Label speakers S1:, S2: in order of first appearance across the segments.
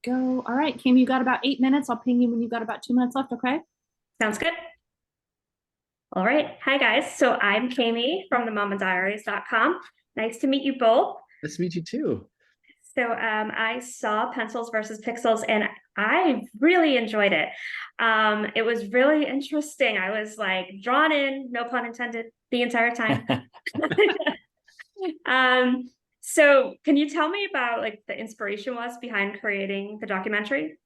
S1: go. All right, Kim, you got about 8 minutes. I'll ping you when you got about 2 minutes left, okay?
S2: Sounds good. All right. Hi, guys. So I'm Kami from the momadiaries.com. Nice to meet you both.
S3: Nice to meet you too.
S2: So I saw Pencils versus Pixels and I really enjoyed it. It was really interesting. I was like drawn in, no pun intended, the entire time. Um, so can you tell me about like the inspiration was behind creating the documentary?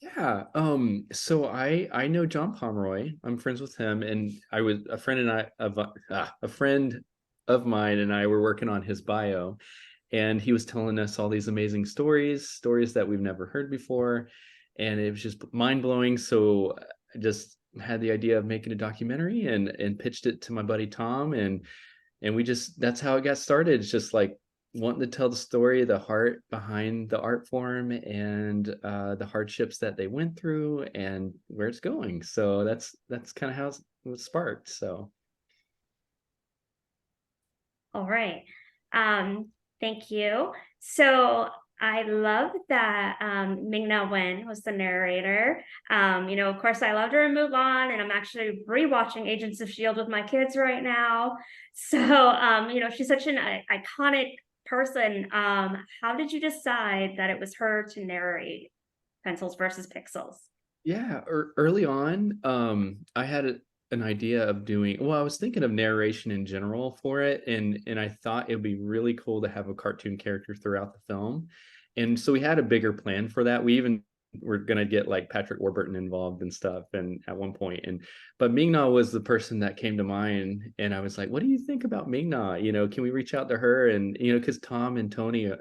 S3: Yeah. So I know John Pomeroy. I'm friends with him, and I was a friend of mine and I were working on his bio, and he was telling us all these amazing stories that we've never heard before, and it was just mind blowing. So I just had the idea of making a documentary and pitched it to my buddy Tom, and we just that's how it got started. It's just like wanting to tell the story, the heart behind the art form, and the hardships that they went through and where it's going. So that's kind of how it was sparked. So
S2: All right. Thank you. So I love that Ming-Na Wen was the narrator. Of course, I loved her in Mulan, and I'm actually rewatching Agents of S.H.I.E.L.D. with my kids right now. So, she's such an iconic person. How did you decide that it was her to narrate Pencils versus Pixels?
S3: yeah, early on, I had an idea of doing, well, I was thinking of narration in general for it, and I thought it would be really cool to have a cartoon character throughout the film. And so we had a bigger plan for that. We even were gonna get like Patrick Warburton involved and stuff, and at one point, and but Ming-Na was the person that came to mind, and I was like, "What do you think about Ming-Na? Can we reach out to her?" And because Tom and Tony,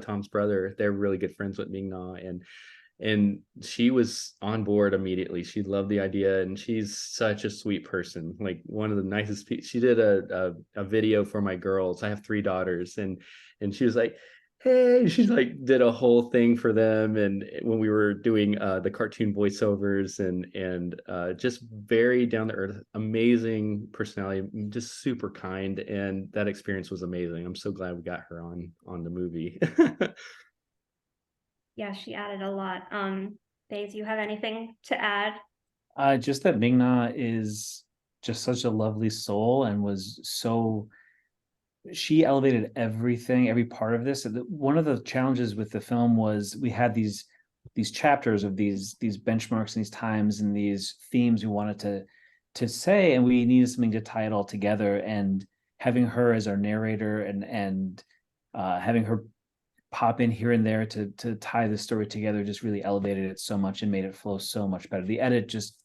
S3: Tom's brother, they're really good friends with Ming-Na, and she was on board immediately. She loved the idea, and she's such a sweet person, like one of the nicest people. She did a video for my girls. I have three daughters, and she was like, hey, she's like did a whole thing for them, and when we were doing the cartoon voiceovers, and just very down to earth, amazing personality, just super kind, and that experience was amazing. I'm so glad we got her on the movie.
S2: Yeah, she added a lot. Faye, do you have anything to add?
S4: Just that Ming-Na is just such a lovely soul and was so she elevated everything, every part of this. One of the challenges with the film was we had these chapters of these benchmarks and these times and these themes we wanted to say, and we needed something to tie it all together. And having her as our narrator and having her pop in here and there to tie the story together just really elevated it so much and made it flow so much better. The edit just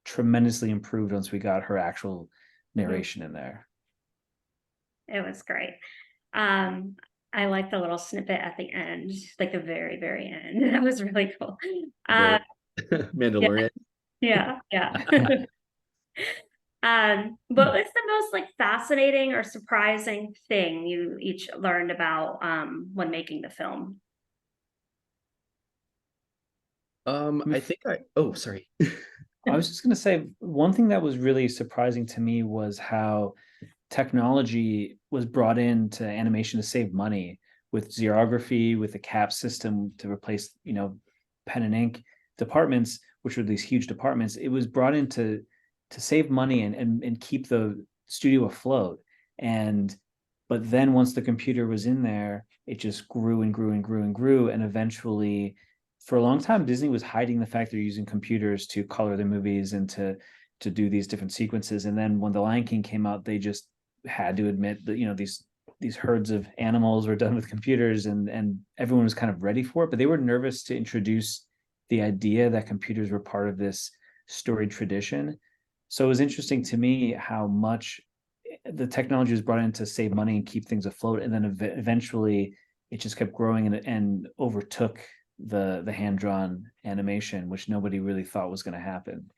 S4: tremendously improved once we got her actual narration in there.
S2: It was great. I like the little snippet at the end, like the very, very end. That was really cool. Uh, yeah,
S3: Mandalorian.
S2: yeah, yeah. What was the most like fascinating or surprising thing you each learned about when making the film?
S3: I think oh, sorry.
S4: I was just going to say one thing that was really surprising to me was how technology was brought into animation to save money with xerography, with the cap system to replace, pen and ink departments, which were these huge departments. It was brought in to save money and keep the studio afloat. And but then once the computer was in there, it just grew and grew and grew and grew. And eventually, for a long time, Disney was hiding the fact they're using computers to color their movies and to do these different sequences. And then when The Lion King came out, they just had to admit that these herds of animals were done with computers, and everyone was kind of ready for it, but they were nervous to introduce the idea that computers were part of this storied tradition. So it was interesting to me how much the technology was brought in to save money and keep things afloat, and then eventually it just kept growing and overtook the hand-drawn animation, which nobody really thought was going to happen.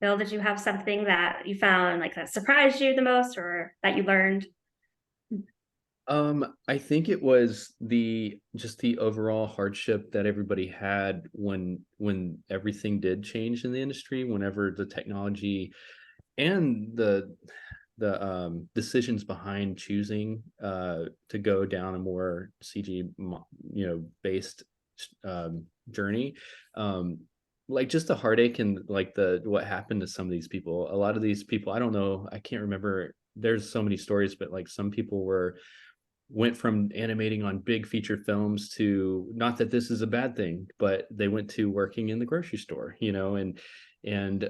S2: Bill, did you have something that you found like that surprised you the most or that you learned?
S3: I think it was the overall hardship that everybody had when everything did change in the industry, whenever the technology and decisions behind choosing to go down a more CG based journey, like just the heartache and like what happened to some of these people. A lot of these people, I don't know, I can't remember, there's so many stories, but like some people went from animating on big feature films to, not that this is a bad thing, but they went to working in the grocery store, and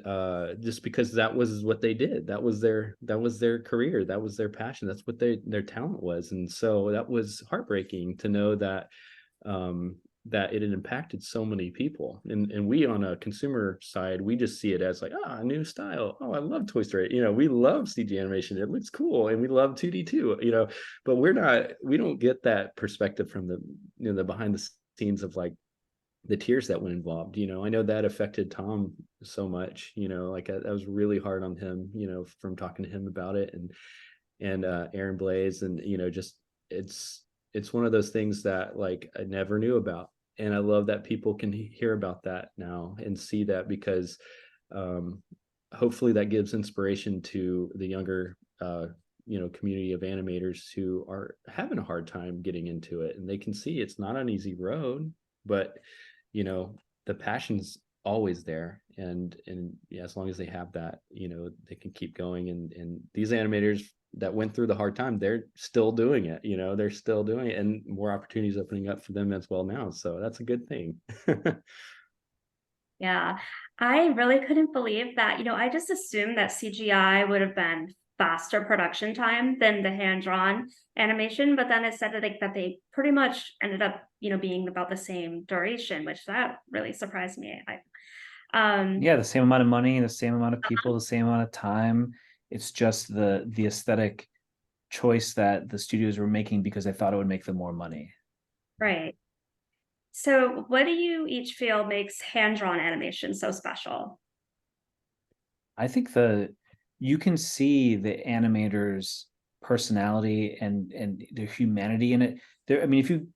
S3: just because that was what they did, that was their career, that was their passion, that's what their talent was. And so that was heartbreaking to know that that it had impacted so many people. And we, on a consumer side, we just see it as like, a new style. Oh, I love Toy Story. We love CG animation. It looks cool. And we love 2D too, but we don't get that perspective from the behind the scenes of like the tears that went involved. I know that affected Tom so much, like I was really hard on him, from talking to him about it, and Aaron Blaze, and, just it's one of those things that like I never knew about. And I love that people can hear about that now and see that, because hopefully that gives inspiration to the younger community of animators who are having a hard time getting into it, and they can see it's not an easy road, but the passion's always there. And yeah, as long as they have that, they can keep going. And these animators that went through the hard time, they're still doing it, they're still doing it, and more opportunities opening up for them as well now. So that's a good thing.
S2: Yeah, I really couldn't believe that. I just assumed that CGI would have been faster production time than the hand-drawn animation, but then it said that they pretty much ended up, being about the same duration, which that really surprised me.
S4: Yeah, the same amount of money, the same amount of people, the same amount of time. It's just the aesthetic choice that the studios were making because they thought it would make them more money.
S2: Right. So what do you each feel makes hand-drawn animation so special?
S4: I think you can see the animators' personality and their humanity in it. I mean, if you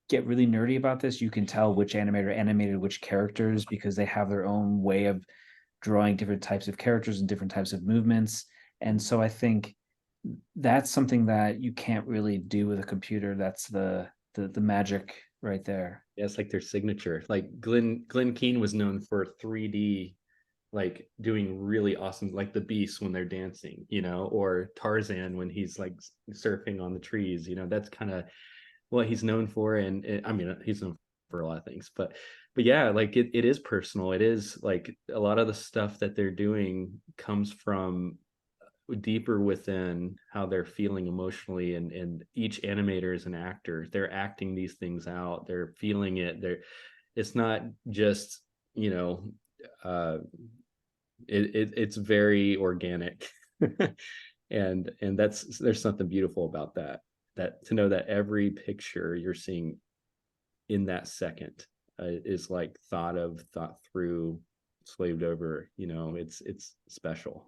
S4: get really nerdy about this, you can tell which animator animated which characters, because they have their own way of drawing different types of characters and different types of movements. And so I think that's something that you can't really do with a computer. That's the magic right there.
S3: Yeah, it's like their signature. Like Glenn Keane was known for 3D, like doing really awesome, like the beasts when they're dancing, or Tarzan when he's like surfing on the trees. That's kind of what he's known for. And I mean, he's known for a lot of things, but yeah, like it is personal. It is like a lot of the stuff that they're doing comes from deeper within how they're feeling emotionally, and each animator is an actor. They're acting these things out, they're feeling it. It's not just it's very organic. and there's something beautiful about that to know that every picture you're seeing in that second is like thought through, slaved over. It's special.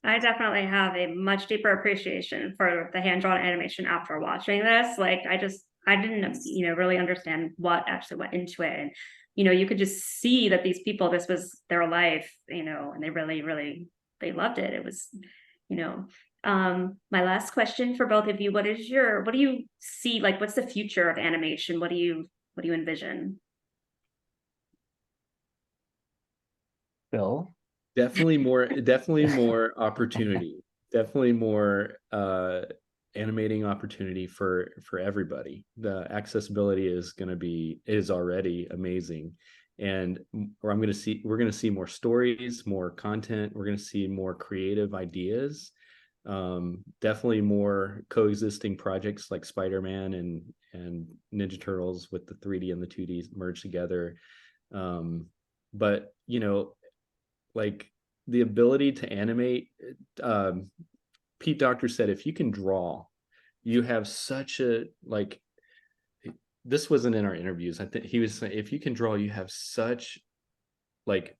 S2: I definitely have a much deeper appreciation for the hand-drawn animation after watching this. Like I didn't, really understand what actually went into it. And, you could just see that these people, this was their life, and they really, really, they loved it. It was, my last question for both of you, what do you see, like, what's the future of animation? What do you envision?
S4: Phil?
S3: Definitely more opportunity, definitely more animating opportunity for everybody. The accessibility is already amazing. And we're going to see more stories, more content. We're going to see more creative ideas. Definitely more coexisting projects like Spider-Man and Ninja Turtles with the 3D and the 2D merged together. But like the ability to animate, Pete Docter said, if you can draw, you have such a, like, this wasn't in our interviews, I think he was saying, if you can draw, you have such, like,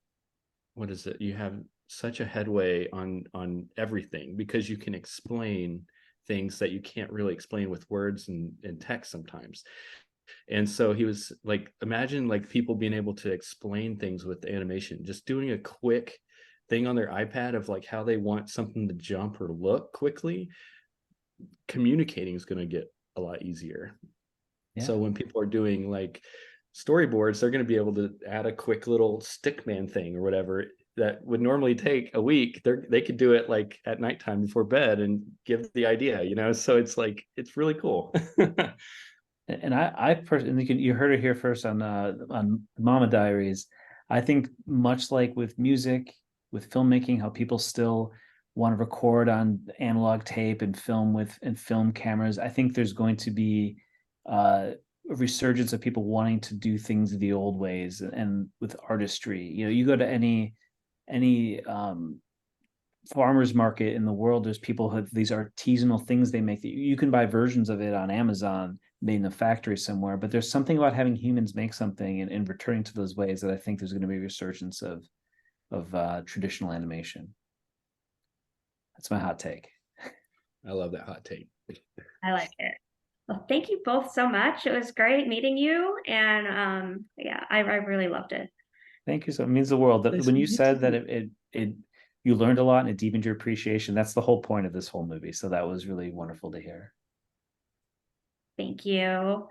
S3: what is it, you have such a headway on everything, because you can explain things that you can't really explain with words and text sometimes. And so he was like, imagine like people being able to explain things with animation, just doing a quick thing on their iPad of like how they want something to jump or look quickly, communicating is going to get a lot easier.
S4: Yeah.
S3: So when people are doing like storyboards, they're going to be able to add a quick little stickman thing or whatever that would normally take a week. They could do it like at nighttime before bed and give the idea, you know? So it's like, it's really cool.
S4: And I personally, you heard it here first on Mama Diaries. I think much like with music, with filmmaking, how people still want to record on analog tape and film cameras. I think there's going to be a resurgence of people wanting to do things the old ways and with artistry. You know, you go to any farmers market in the world, there's people who have these artisanal things they make that you can buy versions of it on Amazon, made in a factory somewhere. But there's something about having humans make something and returning to those ways that I think there's going to be a resurgence of traditional animation. That's my hot take.
S3: I love that hot take.
S2: I like it. Well, thank you both so much. It was great meeting you. And yeah, I really loved it.
S4: Thank you. So it means the world. That
S3: Nice
S4: when
S3: to
S4: you
S3: meet
S4: said that
S3: you.
S4: you learned a lot and it deepened your appreciation, that's the whole point of this whole movie. So that was really wonderful to hear.
S2: Thank you.